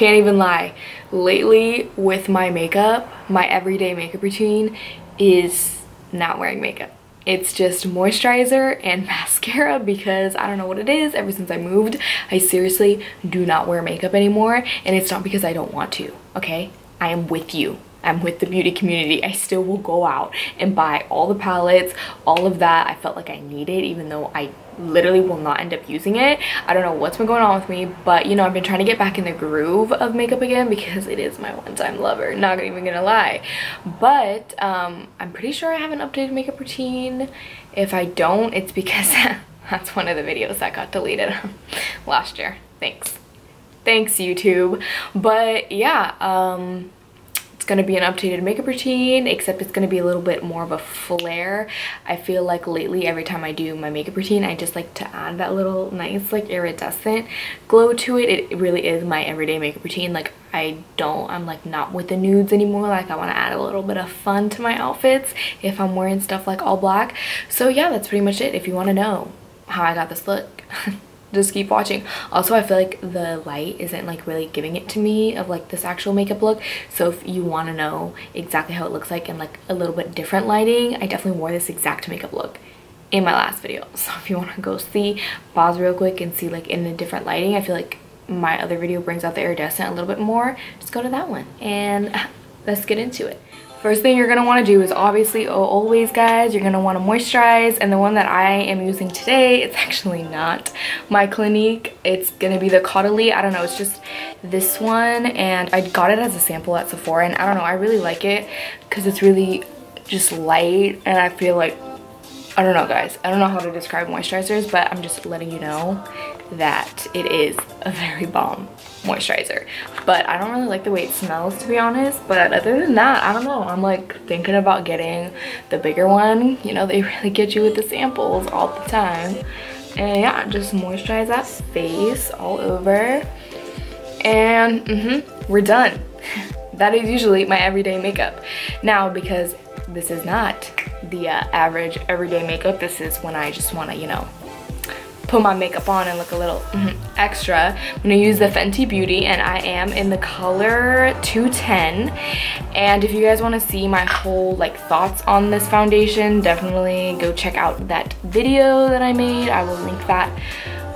can't even lie. Lately with my makeup, my everyday makeup routine is not wearing makeup. It's just moisturizer and mascara because I don't know what it is. Ever since I moved, I seriously do not wear makeup anymore, and it's not because I don't want to, okay? I am with you. I'm with the beauty community. I still will go out and buy all the palettes, all of that. I felt like I need it, even though I literally will not end up using it. I don't know what's been going on with me, but you know, I've been trying to get back in the groove of makeup again because it is my one-time lover, not even gonna lie. But I'm pretty sure I have an updated makeup routine. If I don't, it's because that's one of the videos that got deleted last year. Thanks YouTube. But yeah, it's gonna be an updated makeup routine, except it's gonna be a little bit more of a flare. I feel like lately every time I do my makeup routine, I just like to add that little nice like iridescent glow to it. It really is my everyday makeup routine. Like I'm like not with the nudes anymore. Like I want to add a little bit of fun to my outfits if I'm wearing stuff like all black. So yeah, that's pretty much it. If you want to know how I got this look, just keep watching. Also, I feel like the light isn't like really giving it to me of like this actual makeup look. So if you want to know exactly how it looks like in like a little bit different lighting, I definitely wore this exact makeup look in my last video. So if you want to go see, pause real quick and see like in a different lighting. I feel like my other video brings out the iridescent a little bit more. Just go to that one and let's get into it. First thing you're gonna want to do is obviously, always guys, you're gonna want to moisturize. And the one that I am using today, it's actually not my Clinique. It's gonna be the Caudalie. I don't know, it's just this one, and I got it as a sample at Sephora, and I don't know, I really like it because it's really just light, and I feel like, I don't know guys, I don't know how to describe moisturizers, but I'm just letting you know that it is a very bomb moisturizer. But I don't really like the way it smells, to be honest. But other than that, I don't know, I'm like thinking about getting the bigger one. You know, they really get you with the samples all the time. And yeah, just moisturize that face all over, and we're done. That is usually my everyday makeup. Now, because this is not the average everyday makeup, this is when I just want to, you know, put my makeup on and look a little extra. I'm gonna use the Fenty Beauty, and I am in the color 210. And if you guys want to see my whole like thoughts on this foundation, definitely go check out that video that I made. I will link that,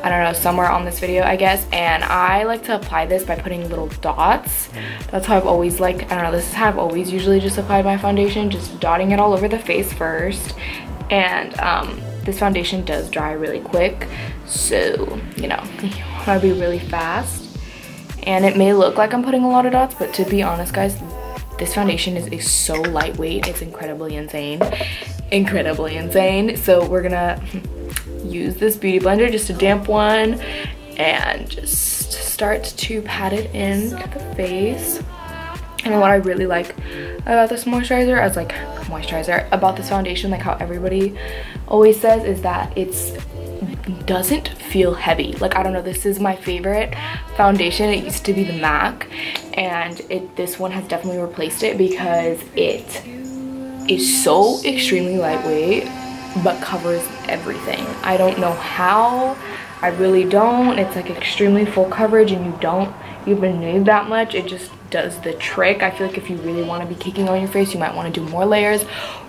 I don't know, somewhere on this video, I guess. And I like to apply this by putting little dots. That's how I've always like, I don't know, this is how I've always usually just applied my foundation, just dotting it all over the face first. And this foundation does dry really quick, so you know, you want to be really fast. And it may look like I'm putting a lot of dots, but to be honest guys, this foundation is so lightweight, it's incredibly insane. So we're gonna use this beauty blender, just a damp one, and just start to pat it into the face. And what I really like about this moisturizer, about this foundation, like how everybody always says, is that it doesn't feel heavy. Like, I don't know, this is my favorite foundation. It used to be the MAC, and this one has definitely replaced it because it is so extremely lightweight but covers everything. I don't know how, I really don't. It's like extremely full coverage, and you don't even need that much. It just does the trick. I feel like if you really want to be caking on your face, you might want to do more layers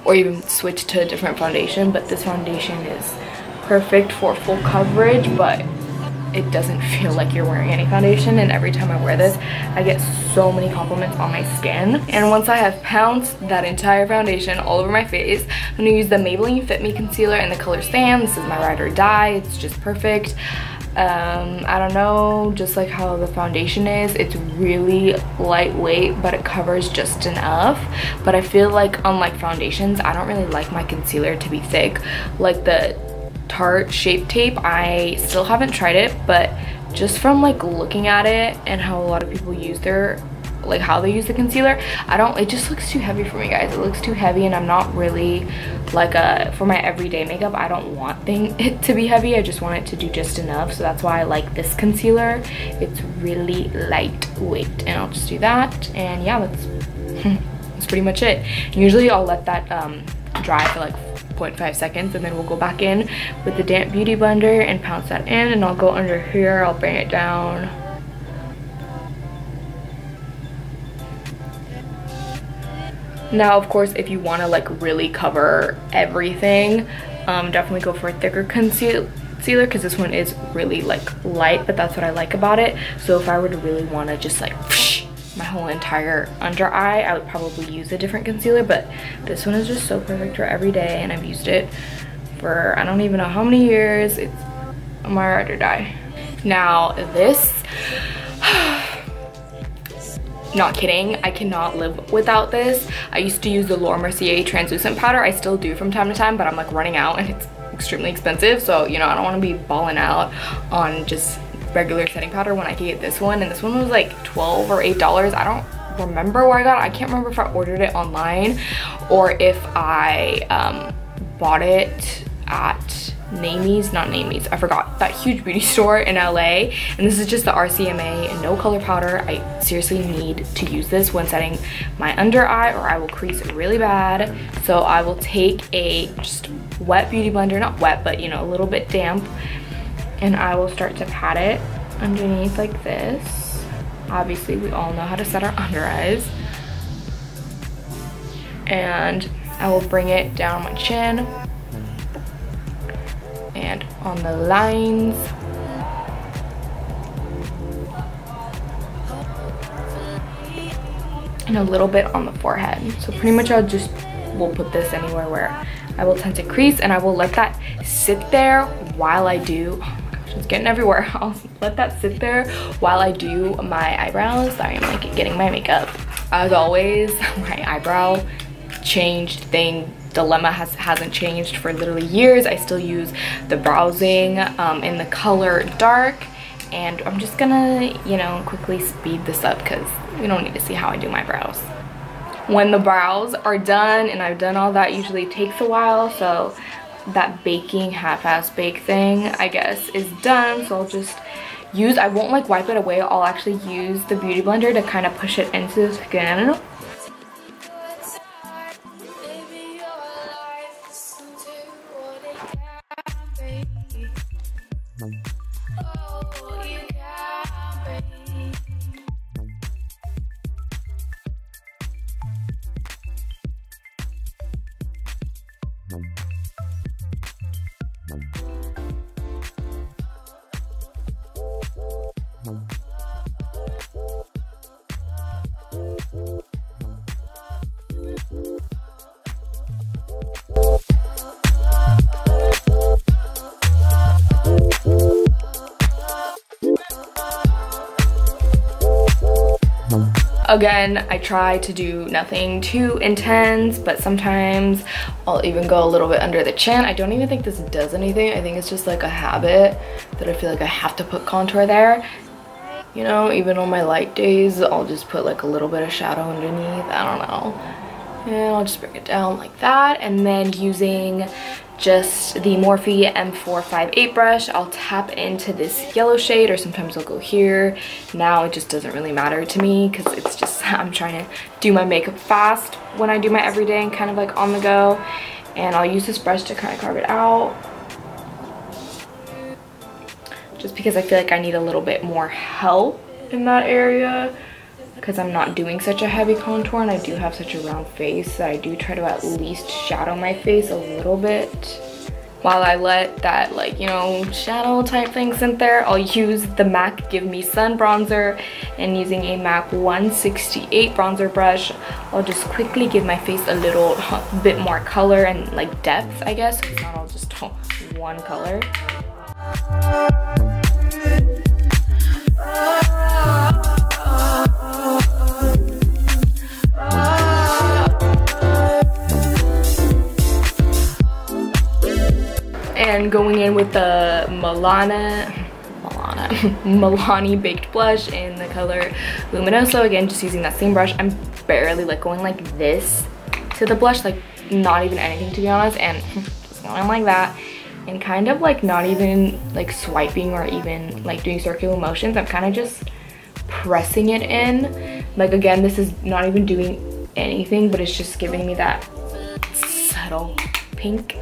or even switch to a different foundation. But this foundation is perfect for full coverage, but it doesn't feel like you're wearing any foundation. And every time I wear this, I get so many compliments on my skin. And once I have pounced that entire foundation all over my face, I'm gonna use the Maybelline Fit Me concealer in the color Sand. This is my ride or die. It's just perfect. I don't know, just like how the foundation is, it's really lightweight, but it covers just enough. But I feel like unlike foundations, I don't really like my concealer to be thick. Like the Tarte Shape Tape, I still haven't tried it, but just from like looking at it and how a lot of people use their, like how they use the concealer, it just looks too heavy for me, guys. It looks too heavy, and I'm not really like for my everyday makeup, I don't want it to be heavy. I just want it to do just enough. So that's why I like this concealer. It's really lightweight, and I'll just do that. And yeah, that's pretty much it. Usually I'll let that dry for like 0.5 seconds, and then we'll go back in with the damp beauty blender and pounce that in. And I'll go under here, I'll bring it down. Now, of course, if you want to like really cover everything, definitely go for a thicker concealer, because this one is really like light, but that's what I like about it. So if I were to really want to just like my whole entire under eye, I would probably use a different concealer, but this one is just so perfect for every day, and I've used it for I don't even know how many years. It's my ride or die. Now this, not kidding, I cannot live without this. I used to use the Laura Mercier translucent powder. I still do from time to time, but I'm like running out and it's extremely expensive, so you know, I don't want to be balling out on just regular setting powder when I could get this one, and this one was like $12 or $8. I don't remember where I got it. I can't remember if I ordered it online or if I bought it at not Namies, I forgot, that huge beauty store in LA. And this is just the RCMA no color powder. I seriously need to use this when setting my under eye or I will crease really bad. So I will take a just wet beauty blender, not wet, but you know, a little bit damp, and I will start to pat it underneath like this. Obviously we all know how to set our under eyes. And I will bring it down my chin and on the lines. And a little bit on the forehead. So pretty much we'll put this anywhere where I will tend to crease, and I will let that sit there while I do, oh my gosh, it's getting everywhere. I'll let that sit there while I do my eyebrows. Sorry, I'm like getting my makeup. As always, my eyebrow dilemma hasn't changed for literally years. I still use the Browsing in the color dark, and I'm just gonna, you know, quickly speed this up because we don't need to see how I do my brows. When the brows are done and I've done all that, usually takes a while, so that baking, half-ass bake thing, I guess, is done. So I'll just use, I won't like wipe it away, I'll actually use the beauty blender to kind of push it into the skin. Again, I try to do nothing too intense, but sometimes I'll even go a little bit under the chin. I don't even think this does anything. I think it's just like a habit that I feel like I have to put contour there. You know, even on my light days, I'll just put like a little bit of shadow underneath. I don't know. And I'll just bring it down like that. And then using just the Morphe M458 brush, I'll tap into this yellow shade, or sometimes I'll go here. Now it just doesn't really matter to me because it's just, I'm trying to do my makeup fast when I do my everyday and kind of like on the go. And I'll use this brush to kind of carve it out, just because I feel like I need a little bit more help in that area because I'm not doing such a heavy contour, and I do have such a round face that I do try to at least shadow my face a little bit. While I let that, like, you know, shadow type thing sit there, I'll use the MAC Give Me Sun bronzer, and using a MAC 168 bronzer brush, I'll just quickly give my face a little bit more color and like depth, I guess. It's not all just one color. And going in with the Milani Baked Blush in the color Luminoso. Again, just using that same brush. I'm barely like going like this to the blush, like not even anything to be honest, and just going like that, and kind of like not even like swiping or even like doing circular motions. I'm kind of just pressing it in. Like, again, this is not even doing anything, but it's just giving me that subtle pink,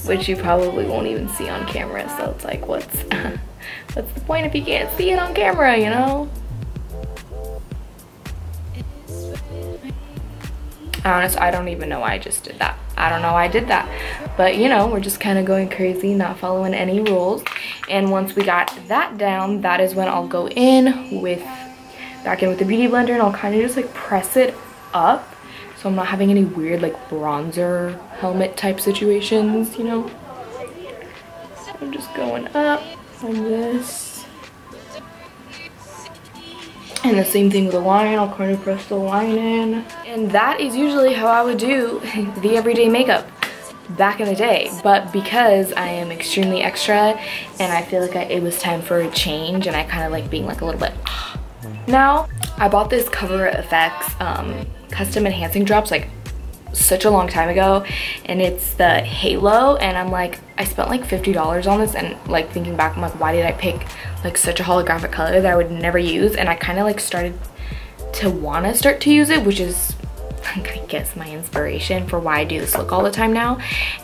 which you probably won't even see on camera. So it's like, what's the point if you can't see it on camera, you know? Honestly, I don't even know why I just did that. I don't know why I did that. But you know, we're just kind of going crazy, not following any rules. And once we got that down, that is when I'll go back in with the beauty blender, and I'll kind of just like press it up so I'm not having any weird like bronzer helmet type situations, you know. So I'm just going up like this. And the same thing with the line, I'll kind of press the line in. And that is usually how I would do the everyday makeup back in the day. But because I am extremely extra and I feel like it was time for a change, and I kind of like being like a little bit now, I bought this Cover FX custom enhancing drops like such a long time ago, and it's the Halo, and I'm like, I spent like $50 on this, and like thinking back, I'm like, why did I pick like such a holographic color that I would never use? And I kind of like started to start to use it, which is like, I guess my inspiration for why I do this look all the time now.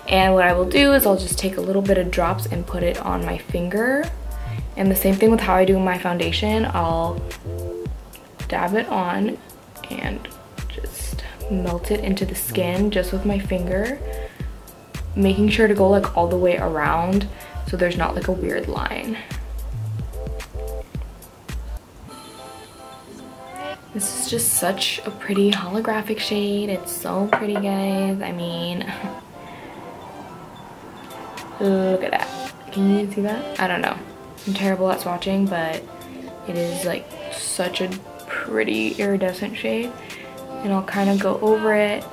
And what I will do is I'll just take a little bit of drops and put it on my finger, and the same thing with how I do my foundation. I'll dab it on and just melt it into the skin just with my finger, making sure to go like all the way around so there's not like a weird line. This is just such a pretty holographic shade. It's so pretty, guys. I mean, look at that. Can you see that? I don't know. I'm terrible at swatching, but it is like such a pretty iridescent shade. And I'll kind of go over it.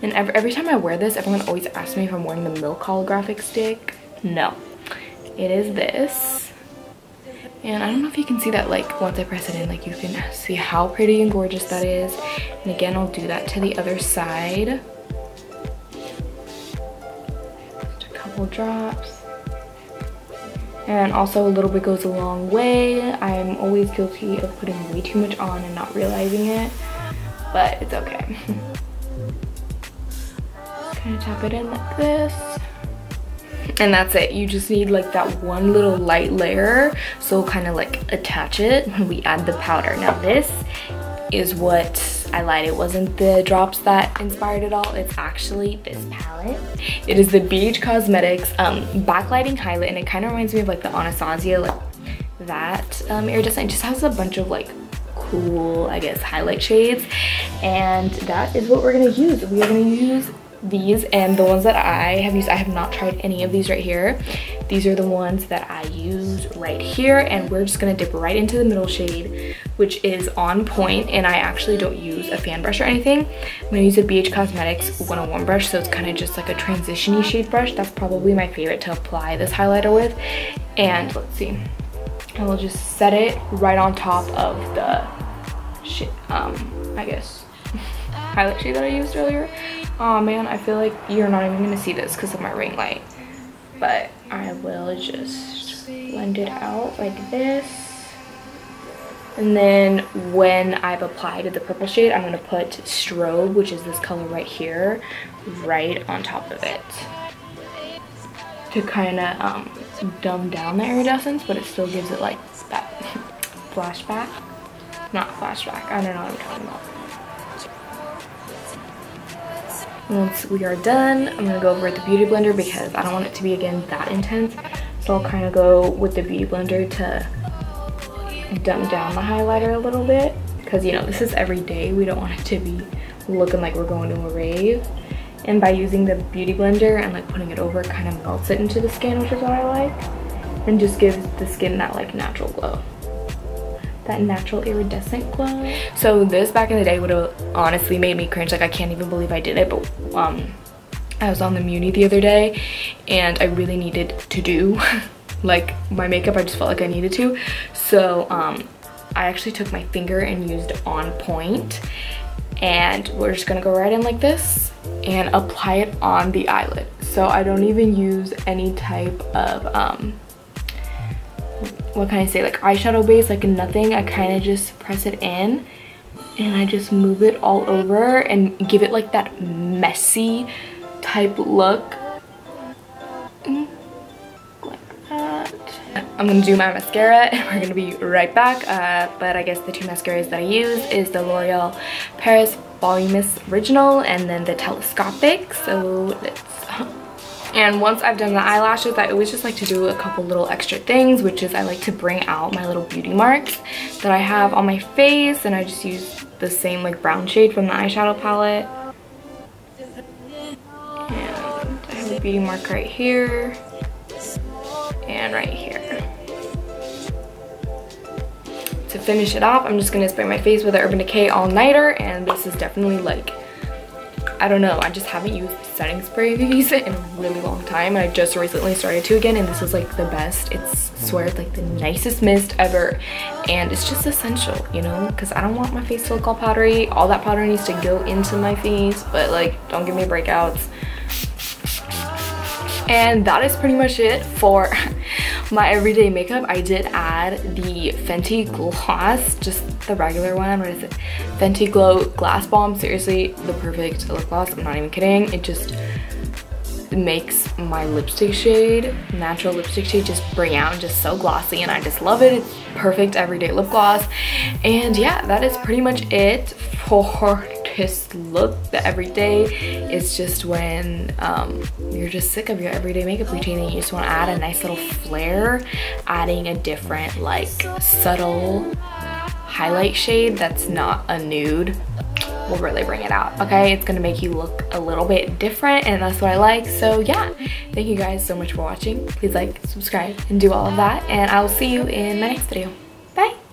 And every time I wear this, everyone always asks me if I'm wearing the Milk holographic stick. No, it is this. And I don't know if you can see that, like once I press it in, like you can see how pretty and gorgeous that is. And again, I'll do that to the other side. Just a couple drops. And also a little bit goes a long way. I'm always guilty of putting way too much on and not realizing it, but it's okay. Just kind of tap it in like this. And that's it. You just need like that one little light layer, so kind of like attach it when we add the powder. Now this is what I lied, it wasn't the drops that inspired it all. It's actually this palette. It is the BH Cosmetics backlighting highlight, and it kind of reminds me of like the Anastasia, like that iridescent. It just has a bunch of like cool, I guess, highlight shades, and that is what we're gonna use. We are gonna use these, and the ones that I have used, I have not tried any of these right here. These are the ones that I use right here, and we're just gonna dip right into the middle shade, which is On Point. And I actually don't use a fan brush or anything. I'm gonna use a BH Cosmetics 101 brush, so it's kind of just like a transition-y shade brush. That's probably my favorite to apply this highlighter with. And let's see, I will just set it right on top of the I guess highlight shade that I used earlier. Oh man, I feel like you're not even gonna see this because of my ring light, but I will just blend it out like this. And then when I've applied the purple shade, I'm gonna put Strobe, which is this color right here, right on top of it to kind of dumb down the iridescence, but it still gives it like that flashback. Not flashback, I don't know what I'm talking about. Once we are done, I'm gonna go over with the Beauty Blender because I don't want it to be, again, that intense. So I'll kind of go with the Beauty Blender to dumb down the highlighter a little bit, because, you know, this is every day. We don't want it to be looking like we're going to a rave. And by using the Beauty Blender and like putting it over, it kind of melts it into the skin, which is what I like, and just gives the skin that like natural glow. That natural iridescent glow. So this back in the day would have honestly made me cringe. Like, I can't even believe I did it, but I was on the Muni the other day and I really needed to do like my makeup. I just felt like I needed to. So I actually took my finger and used On Point, and we're just gonna go right in like this and apply it on the eyelid. So I don't even use any type of what can I say, like eyeshadow base, like nothing. I kind of just press it in and I just move it all over and give it like that messy type look, like that. I'm gonna do my mascara and we're gonna be right back. But I guess the two mascaras that I use is the L'Oreal Paris Voluminous Original and then the Telescopic. So let's... And once I've done the eyelashes, I always just like to do a couple little extra things, which is I like to bring out my little beauty marks that I have on my face, and I just use the same like brown shade from the eyeshadow palette. And I have a beauty mark right here and right here. To finish it off, I'm just gonna spray my face with the Urban Decay All Nighter, and this is definitely like, I don't know, I just haven't used setting spray in a really long time, and I just recently started to again, and this is like the best. It's, I swear, it's like the nicest mist ever, and it's just essential, you know, because I don't want my face to look all powdery. All that powder needs to go into my face, but like, don't give me breakouts. And that is pretty much it for my everyday makeup. I did add the Fenty Gloss, just the regular one. What is it? Fenty Glow Glass Balm. Seriously, the perfect lip gloss. I'm not even kidding. It just makes my lipstick shade, natural lipstick shade, just bring out just so glossy, and I just love it. It's perfect everyday lip gloss. And yeah, that is pretty much it for this look. The everyday is just when you're just sick of your everyday makeup routine and you just want to add a nice little flair. Adding a different like subtle highlight shade that's not a nude will really bring it out. Okay, it's gonna make you look a little bit different, and that's what I like. So yeah, thank you guys so much for watching. Please like, subscribe, and do all of that, and I will see you in my next video. Bye.